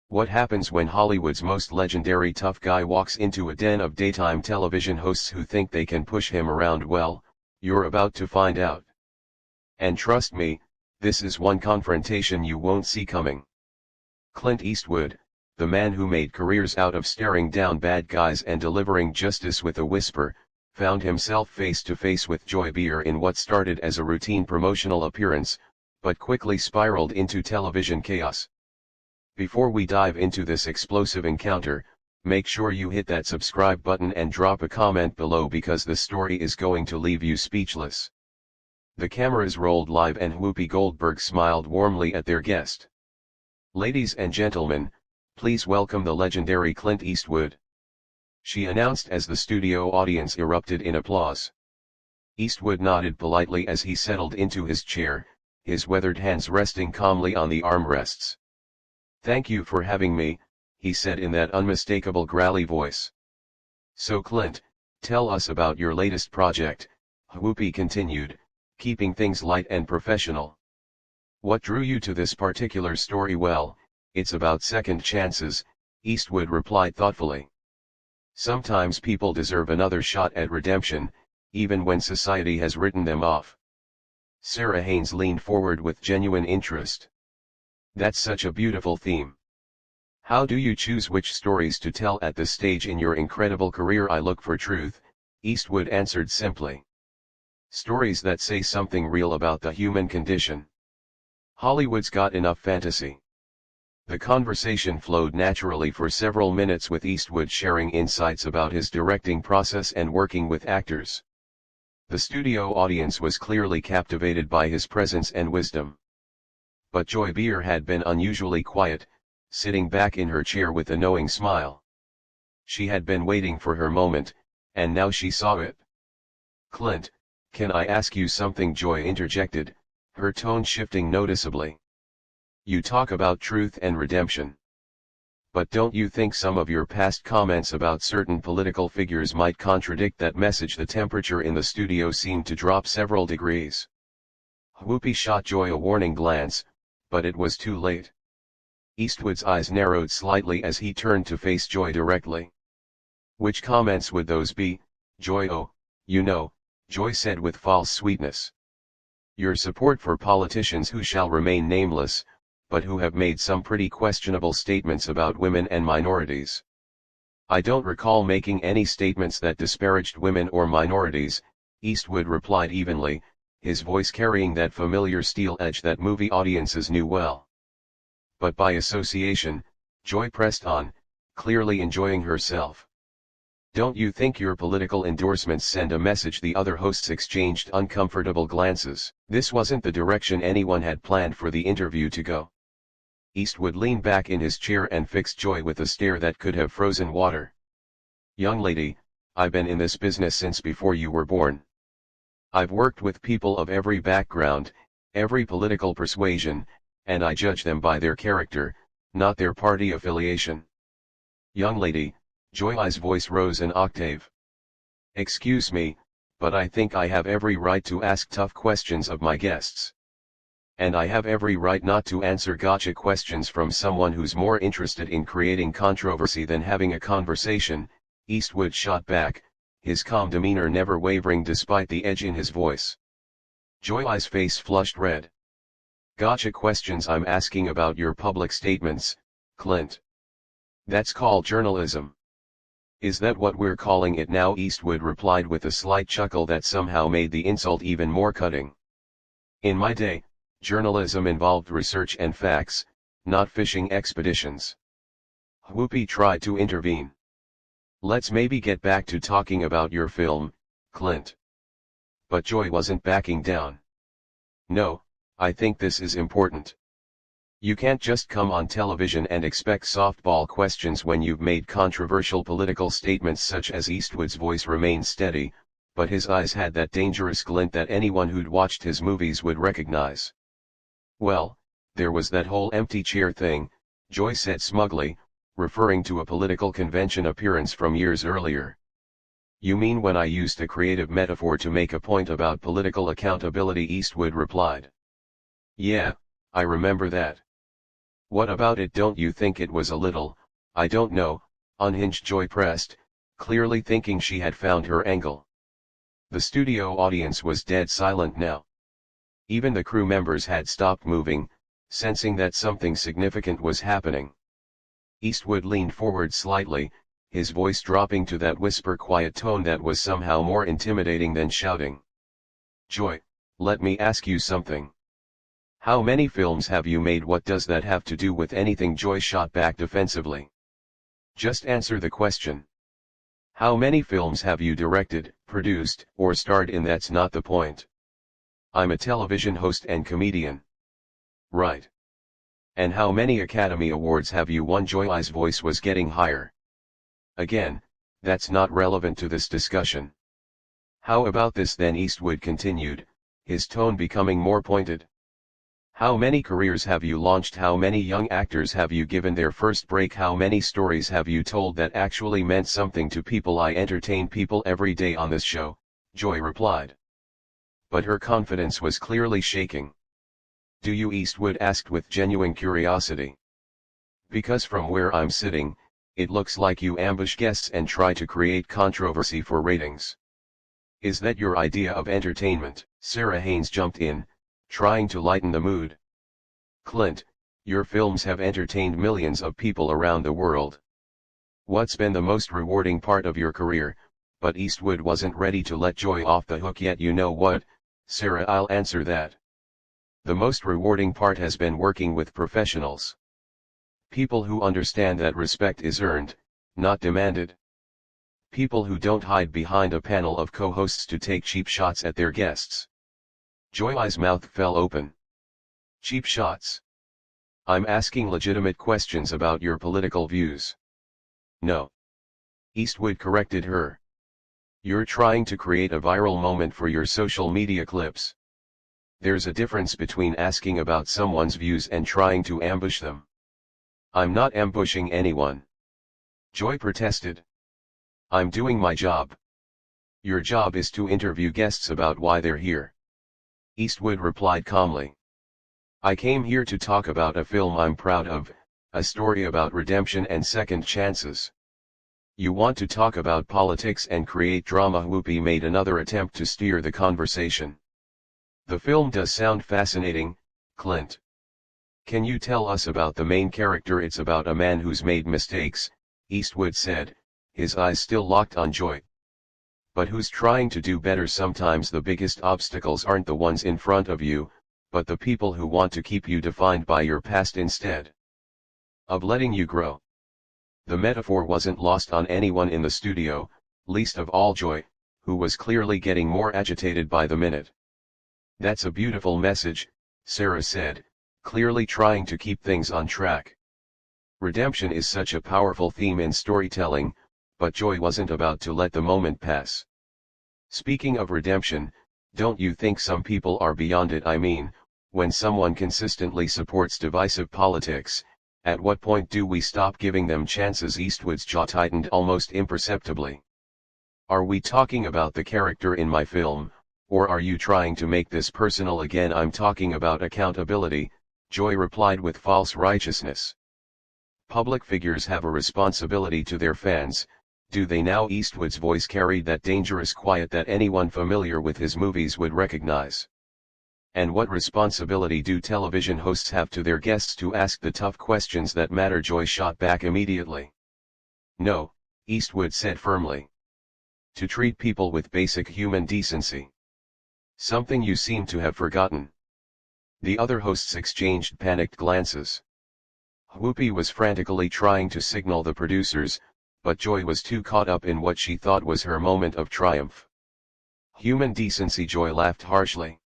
What happens when Hollywood's most legendary tough guy walks into a den of daytime television hosts who think they can push him around? Well, you're about to find out. And trust me, this is one confrontation you won't see coming. Clint Eastwood, the man who made careers out of staring down bad guys and delivering justice with a whisper, found himself face to face with Joy Behar in what started as a routine promotional appearance, but quickly spiraled into television chaos. Before we dive into this explosive encounter, make sure you hit that subscribe button and drop a comment below because the story is going to leave you speechless. The cameras rolled live and Whoopi Goldberg smiled warmly at their guest. "Ladies and gentlemen, please welcome the legendary Clint Eastwood," she announced as the studio audience erupted in applause. Eastwood nodded politely as he settled into his chair, his weathered hands resting calmly on the armrests. "Thank you for having me," he said in that unmistakable growly voice. "So Clint, tell us about your latest project," Whoopi continued, keeping things light and professional. "What drew you to this particular story?" "Well, it's about second chances," Eastwood replied thoughtfully. "Sometimes people deserve another shot at redemption, even when society has written them off." Sarah Haynes leaned forward with genuine interest. "That's such a beautiful theme. How do you choose which stories to tell at this stage in your incredible career?" "I look for truth," Eastwood answered simply. "Stories that say something real about the human condition. Hollywood's got enough fantasy." The conversation flowed naturally for several minutes with Eastwood sharing insights about his directing process and working with actors. The studio audience was clearly captivated by his presence and wisdom. But Joy Behar had been unusually quiet, sitting back in her chair with a knowing smile. She had been waiting for her moment, and now she saw it. "Clint, can I ask you something?" Joy interjected, her tone shifting noticeably. "You talk about truth and redemption. But don't you think some of your past comments about certain political figures might contradict that message?" The temperature in the studio seemed to drop several degrees. Whoopi shot Joy a warning glance, but it was too late. Eastwood's eyes narrowed slightly as he turned to face Joy directly. "Which comments would those be, Joy?" "Oh, you know," Joy said with false sweetness. "Your support for politicians who shall remain nameless, but who have made some pretty questionable statements about women and minorities." "I don't recall making any statements that disparaged women or minorities," Eastwood replied evenly, his voice carrying that familiar steel edge that movie audiences knew well. "But by association," Joy pressed on, clearly enjoying herself. "Don't you think your political endorsements send a message?" The other hosts exchanged uncomfortable glances. This wasn't the direction anyone had planned for the interview to go. Eastwood leaned back in his chair and fixed Joy with a stare that could have frozen water. "Young lady, I've been in this business since before you were born. I've worked with people of every background, every political persuasion, and I judge them by their character, not their party affiliation." "Young lady," Joy's voice rose an octave. "Excuse me, but I think I have every right to ask tough questions of my guests. And I have every right not to answer gotcha questions from someone who's more interested in creating controversy than having a conversation," Eastwood shot back, his calm demeanor never wavering despite the edge in his voice. Joy's face flushed red. "Gotcha questions? I'm asking about your public statements, Clint. That's called journalism." "Is that what we're calling it now?" Eastwood replied with a slight chuckle that somehow made the insult even more cutting. "In my day, journalism involved research and facts, not fishing expeditions." Whoopi tried to intervene. "Let's maybe get back to talking about your film, Clint." But Joy wasn't backing down. "No, I think this is important. You can't just come on television and expect softball questions when you've made controversial political statements such as." Eastwood's voice remained steady, but his eyes had that dangerous glint that anyone who'd watched his movies would recognize. "Well, there was that whole empty chair thing," Joy said smugly, referring to a political convention appearance from years earlier. "You mean when I used a creative metaphor to make a point about political accountability?" Eastwood replied. "Yeah, I remember that. What about it? Don't you think it was a little, I don't know, unhinged? Joy pressed, clearly thinking she had found her angle. The studio audience was dead silent now. Even the crew members had stopped moving, sensing that something significant was happening. Eastwood leaned forward slightly, his voice dropping to that whisper quiet tone that was somehow more intimidating than shouting. Joy, let me ask you something. How many films have you made? What does that have to do with anything? Joy shot back defensively. Just answer the question. How many films have you directed, produced, or starred in? That's not the point. I'm a television host and comedian. Right. And how many Academy Awards have you won? Joy's voice was getting higher. Again, that's not relevant to this discussion. How about this then? Eastwood continued, his tone becoming more pointed. How many careers have you launched? How many young actors have you given their first break? How many stories have you told that actually meant something to people? I entertain people every day on this show, Joy replied. But her confidence was clearly shaking. Do you? Eastwood asked with genuine curiosity. Because from where I'm sitting, it looks like you ambush guests and try to create controversy for ratings. Is that your idea of entertainment? Sarah Haynes jumped in, trying to lighten the mood. Clint, your films have entertained millions of people around the world. What's been the most rewarding part of your career? But Eastwood wasn't ready to let Joy off the hook yet. You know what, Sarah, I'll answer that. The most rewarding part has been working with professionals. People who understand that respect is earned, not demanded. People who don't hide behind a panel of co-hosts to take cheap shots at their guests. Joy's mouth fell open. Cheap shots? I'm asking legitimate questions about your political views. No. Eastwood corrected her. You're trying to create a viral moment for your social media clips. There's a difference between asking about someone's views and trying to ambush them. I'm not ambushing anyone. Joy protested. I'm doing my job. Your job is to interview guests about why they're here. Eastwood replied calmly. I came here to talk about a film I'm proud of, a story about redemption and second chances. You want to talk about politics and create drama? Whoopi made another attempt to steer the conversation. The film does sound fascinating, Clint. Can you tell us about the main character? It's about a man who's made mistakes, Eastwood said, his eyes still locked on Joy. But who's trying to do better? Sometimes the biggest obstacles aren't the ones in front of you, but the people who want to keep you defined by your past instead of letting you grow. The metaphor wasn't lost on anyone in the studio, least of all Joy, who was clearly getting more agitated by the minute. That's a beautiful message, Sarah said, clearly trying to keep things on track. Redemption is such a powerful theme in storytelling, but Joy wasn't about to let the moment pass. Speaking of redemption, don't you think some people are beyond it? I mean, when someone consistently supports divisive politics, at what point do we stop giving them chances? Eastwood's jaw tightened almost imperceptibly. Are we talking about the character in my film, or are you trying to make this personal again? I'm talking about accountability, Joy replied with false righteousness. Public figures have a responsibility to their fans, do they now? Eastwood's voice carried that dangerous quiet that anyone familiar with his movies would recognize. And what responsibility do television hosts have to their guests to ask the tough questions that matter? Joy shot back immediately. No, Eastwood said firmly. To treat people with basic human decency. Something you seem to have forgotten. The other hosts exchanged panicked glances. Whoopi was frantically trying to signal the producers, but Joy was too caught up in what she thought was her moment of triumph. Human decency? Joy laughed harshly.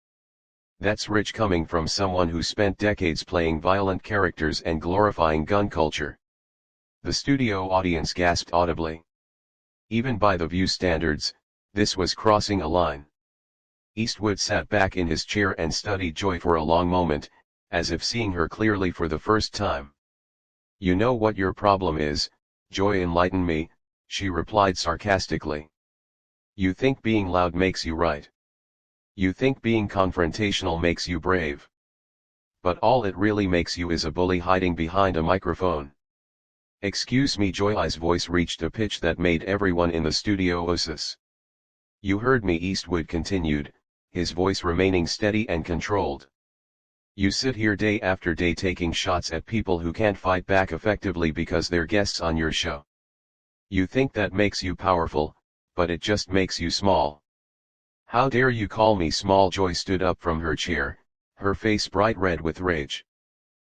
That's rich coming from someone who spent decades playing violent characters and glorifying gun culture. The studio audience gasped audibly. Even by The View standards, this was crossing a line. Eastwood sat back in his chair and studied Joy for a long moment, as if seeing her clearly for the first time. You know what your problem is, Joy? Enlighten me, she replied sarcastically. You think being loud makes you right. You think being confrontational makes you brave. but all it really makes you is a bully hiding behind a microphone. Excuse me, Joy's voice reached a pitch that made everyone in the studio osis. You heard me, Eastwood continued, his voice remaining steady and controlled. You sit here day after day taking shots at people who can't fight back effectively because they're guests on your show. You think that makes you powerful, but it just makes you small. How dare you call me small? Joy stood up from her chair, her face bright red with rage.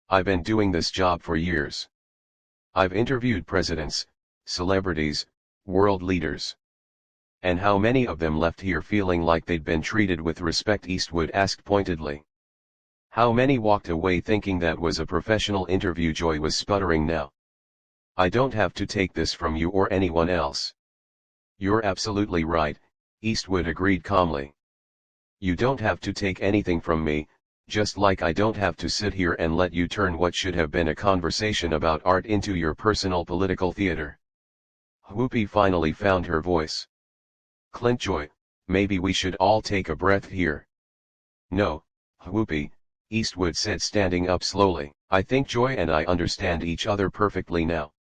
I've been doing this job for years. I've interviewed presidents, celebrities, world leaders. And how many of them left here feeling like they'd been treated with respect? Eastwood asked pointedly. How many walked away thinking that was a professional interview? Joy was sputtering now. I don't have to take this from you or anyone else. You're absolutely right, Eastwood agreed calmly. You don't have to take anything from me, just like I don't have to sit here and let you turn what should have been a conversation about art into your personal political theater. Whoopi finally found her voice. Clint, Joy, maybe we should all take a breath here. No, Whoopi, Eastwood said, standing up slowly. I think Joy and I understand each other perfectly now.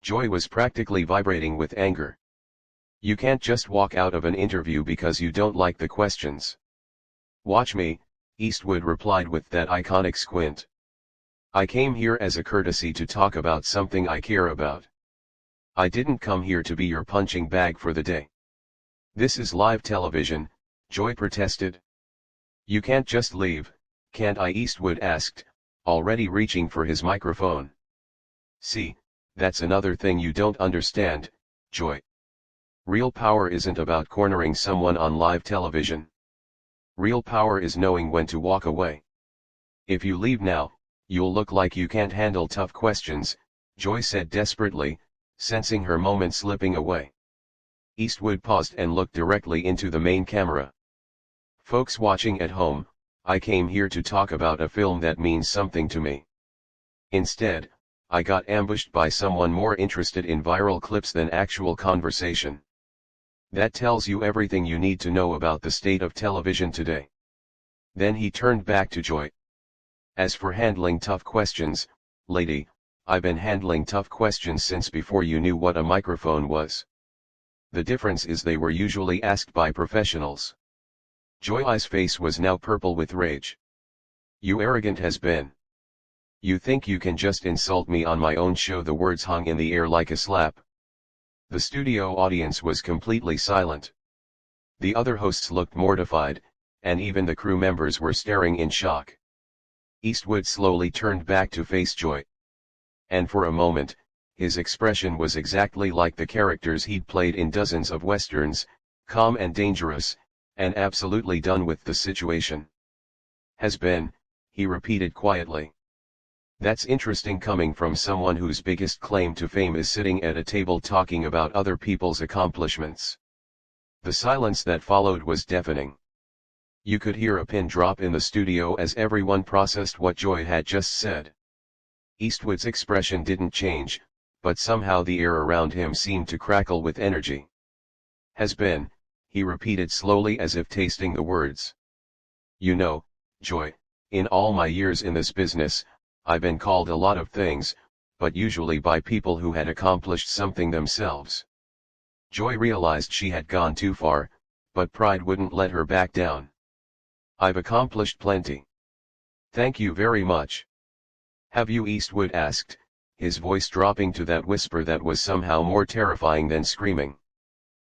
Joy was practically vibrating with anger. You can't just walk out of an interview because you don't like the questions. Watch me, Eastwood replied with that iconic squint. I came here as a courtesy to talk about something I care about. I didn't come here to be your punching bag for the day. This is live television, Joy protested. You can't just leave, can't I? Eastwood asked, already reaching for his microphone. See, that's another thing you don't understand, Joy. Real power isn't about cornering someone on live television. Real power is knowing when to walk away. If you leave now, you'll look like you can't handle tough questions, Joy said desperately, sensing her moment slipping away. Eastwood paused and looked directly into the main camera. Folks watching at home, I came here to talk about a film that means something to me. Instead, I got ambushed by someone more interested in viral clips than actual conversation. That tells you everything you need to know about the state of television today. Then he turned back to Joy. As for handling tough questions, lady, I've been handling tough questions since before you knew what a microphone was. The difference is they were usually asked by professionals. Joy's face was now purple with rage. You arrogant has-been. You think you can just insult me on my own show? The words hung in the air like a slap. The studio audience was completely silent. The other hosts looked mortified, and even the crew members were staring in shock. Eastwood slowly turned back to face Joy. And for a moment, his expression was exactly like the characters he'd played in dozens of westerns, calm and dangerous, and absolutely done with the situation. Has been, he repeated quietly. That's interesting coming from someone whose biggest claim to fame is sitting at a table talking about other people's accomplishments. The silence that followed was deafening. You could hear a pin drop in the studio as everyone processed what Joy had just said. Eastwood's expression didn't change, but somehow the air around him seemed to crackle with energy. Has been, he repeated slowly as if tasting the words. You know, Joy, in all my years in this business, I've been called a lot of things, but usually by people who had accomplished something themselves. Joy realized she had gone too far, but pride wouldn't let her back down. I've accomplished plenty. Thank you very much. Have you? Eastwood asked, his voice dropping to that whisper that was somehow more terrifying than screaming.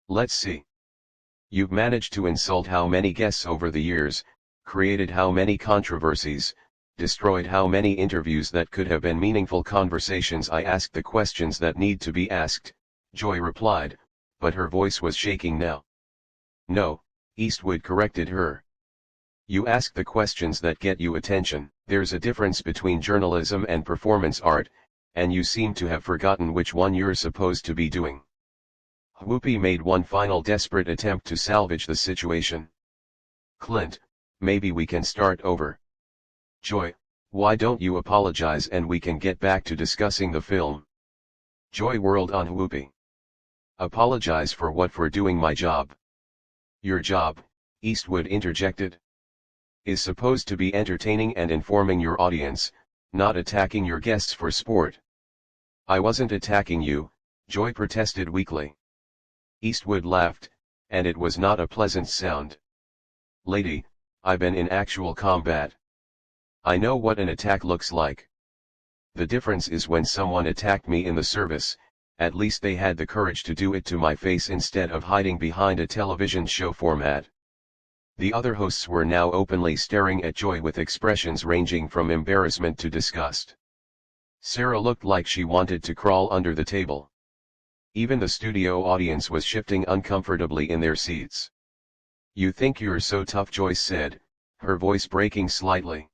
Let's see. You've managed to insult how many guests over the years, created how many controversies, destroyed how many interviews that could have been meaningful conversations. I ask the questions that need to be asked, Joy replied, but her voice was shaking now. No, Eastwood corrected her. You ask the questions that get you attention. There's a difference between journalism and performance art, and you seem to have forgotten which one you're supposed to be doing. Whoopi made one final desperate attempt to salvage the situation. Clint, maybe we can start over. Joy, why don't you apologize and we can get back to discussing the film? Joy whirled on Whoopi. Apologize for what? For doing my job. Your job, Eastwood interjected. is supposed to be entertaining and informing your audience, not attacking your guests for sport. I wasn't attacking you, Joy protested weakly. Eastwood laughed, and it was not a pleasant sound. Lady, I've been in actual combat. I know what an attack looks like. The difference is when someone attacked me in the service, at least they had the courage to do it to my face instead of hiding behind a television show format. The other hosts were now openly staring at Joy with expressions ranging from embarrassment to disgust. Sarah looked like she wanted to crawl under the table. Even the studio audience was shifting uncomfortably in their seats. You think you're so tough, Joyce said, her voice breaking slightly.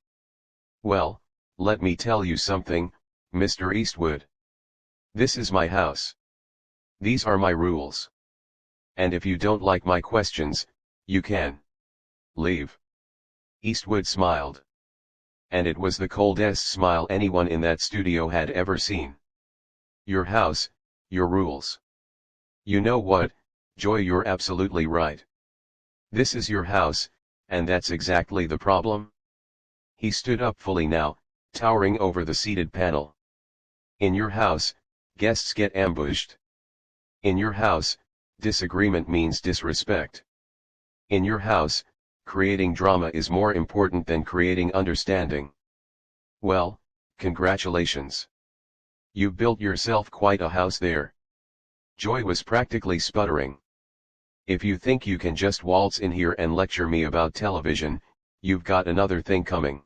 Well, let me tell you something, Mr. Eastwood. This is my house. These are my rules. And if you don't like my questions, you can leave. Eastwood smiled. And it was the coldest smile anyone in that studio had ever seen. Your house, your rules. You know what, Joy, you're absolutely right. This is your house, and that's exactly the problem. He stood up fully now, towering over the seated panel. In your house, guests get ambushed. In your house, disagreement means disrespect. In your house, creating drama is more important than creating understanding. Well, congratulations. You've built yourself quite a house there. Joy was practically sputtering. If you think you can just waltz in here and lecture me about television, you've got another thing coming.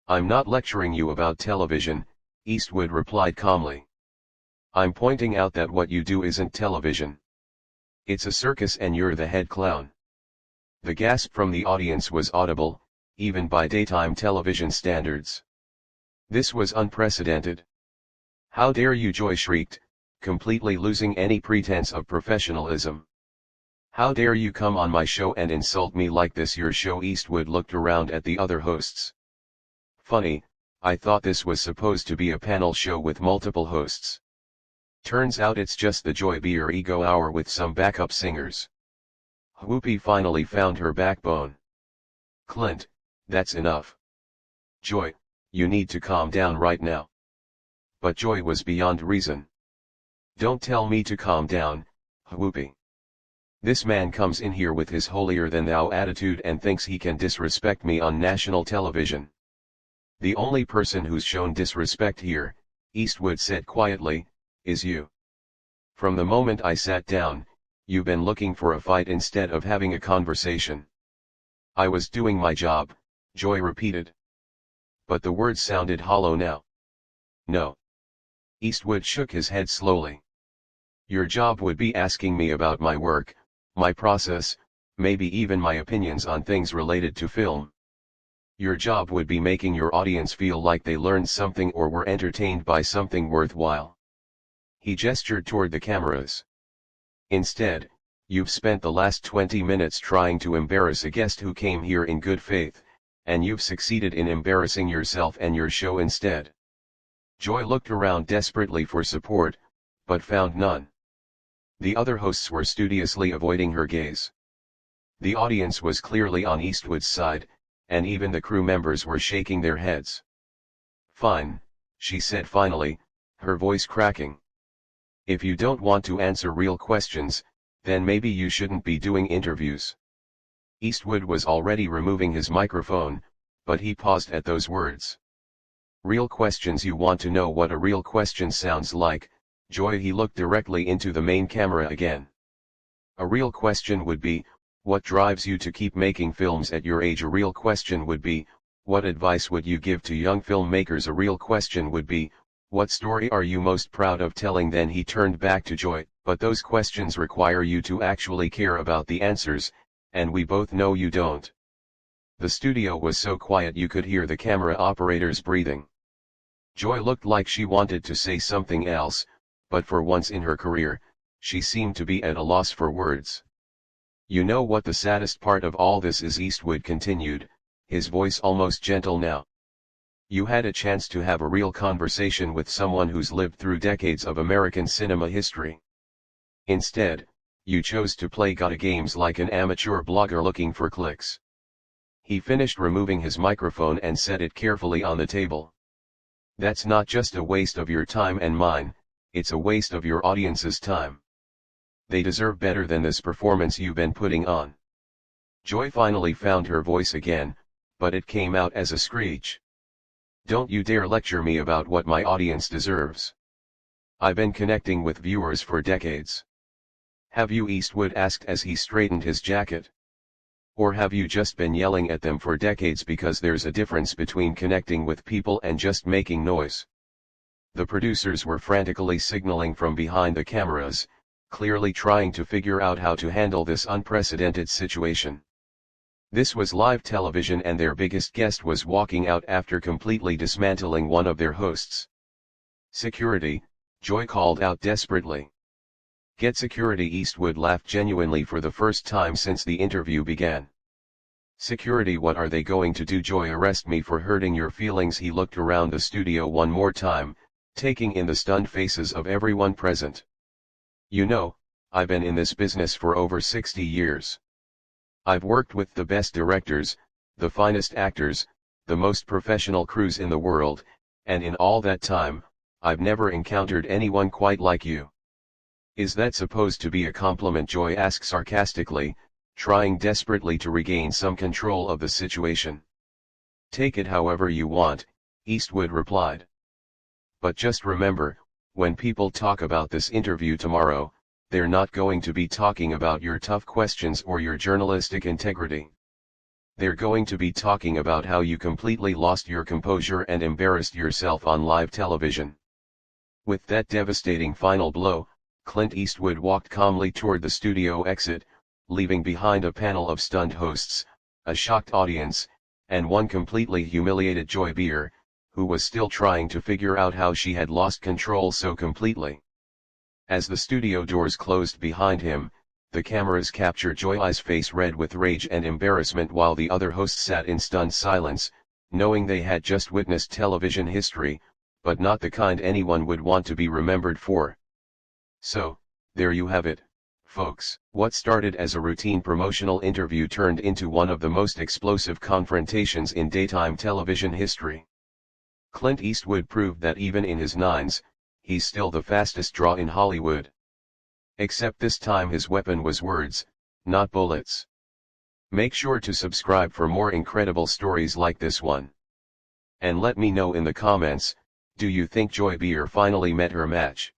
I'm not lecturing you about television, Eastwood replied calmly. I'm pointing out that what you do isn't television. It's a circus and you're the head clown. The gasp from the audience was audible, even by daytime television standards. This was unprecedented. How dare you, Joy shrieked, completely losing any pretense of professionalism. How dare you come on my show and insult me like this? Your show? Eastwood looked around at the other hosts. Funny, I thought this was supposed to be a panel show with multiple hosts. Turns out it's just the Joy Behar Ego Hour with some backup singers. Whoopi finally found her backbone. Clint, that's enough. Joy, you need to calm down right now. But Joy was beyond reason. Don't tell me to calm down, Whoopi. This man comes in here with his holier-than-thou attitude and thinks he can disrespect me on national television. The only person who's shown disrespect here, Eastwood said quietly, is you. From the moment I sat down, you've been looking for a fight instead of having a conversation. I was doing my job, Joy repeated. But the words sounded hollow now. No. Eastwood shook his head slowly. Your job would be asking me about my work, my process, maybe even my opinions on things related to film. Your job would be making your audience feel like they learned something or were entertained by something worthwhile. He gestured toward the cameras. Instead, you've spent the last 20 minutes trying to embarrass a guest who came here in good faith, and you've succeeded in embarrassing yourself and your show instead. Joy looked around desperately for support, but found none. The other hosts were studiously avoiding her gaze. The audience was clearly on Eastwood's side, and even the crew members were shaking their heads. Fine, she said finally, her voice cracking. If you don't want to answer real questions, then maybe you shouldn't be doing interviews. Eastwood was already removing his microphone, but he paused at those words. Real questions? You want to know what a real question sounds like, Joy? He looked directly into the main camera again. A real question would be, what drives you to keep making films at your age? A real question would be, what advice would you give to young filmmakers? A real question would be, what story are you most proud of telling? Then he turned back to Joy. But those questions require you to actually care about the answers, and we both know you don't. The studio was so quiet you could hear the camera operators breathing. Joy looked like she wanted to say something else, but for once in her career, she seemed to be at a loss for words. You know what the saddest part of all this is? Eastwood continued, his voice almost gentle now. You had a chance to have a real conversation with someone who's lived through decades of American cinema history. Instead, you chose to play games like an amateur blogger looking for clicks. He finished removing his microphone and set it carefully on the table. That's not just a waste of your time and mine, it's a waste of your audience's time. They deserve better than this performance you've been putting on. Joy finally found her voice again, but it came out as a screech. Don't you dare lecture me about what my audience deserves. I've been connecting with viewers for decades. Have you? Eastwood asked as he straightened his jacket. Or have you just been yelling at them for decades? Because there's a difference between connecting with people and just making noise. The producers were frantically signaling from behind the cameras, clearly trying to figure out how to handle this unprecedented situation. This was live television and their biggest guest was walking out after completely dismantling one of their hosts. Security, Joy called out desperately. Get security. Eastwood laughed genuinely for the first time since the interview began. Security? What are they going to do? Joy, arrest me for hurting your feelings. He looked around the studio one more time, taking in the stunned faces of everyone present. You know, I've been in this business for over 60 years. I've worked with the best directors, the finest actors, the most professional crews in the world, and in all that time, I've never encountered anyone quite like you. Is that supposed to be a compliment? Joy asked sarcastically, trying desperately to regain some control of the situation. Take it however you want, Eastwood replied. But just remember, when people talk about this interview tomorrow, they're not going to be talking about your tough questions or your journalistic integrity. They're going to be talking about how you completely lost your composure and embarrassed yourself on live television. With that devastating final blow, Clint Eastwood walked calmly toward the studio exit, leaving behind a panel of stunned hosts, a shocked audience, and one completely humiliated Joy Behar, who was still trying to figure out how she had lost control so completely. As the studio doors closed behind him, the cameras captured Joy's face red with rage and embarrassment while the other hosts sat in stunned silence, knowing they had just witnessed television history, but not the kind anyone would want to be remembered for. So, there you have it, folks. What started as a routine promotional interview turned into one of the most explosive confrontations in daytime television history. Clint Eastwood proved that even in his 90s, he's still the fastest draw in Hollywood. Except this time his weapon was words, not bullets. Make sure to subscribe for more incredible stories like this one. And let me know in the comments, do you think Joy Behar finally met her match?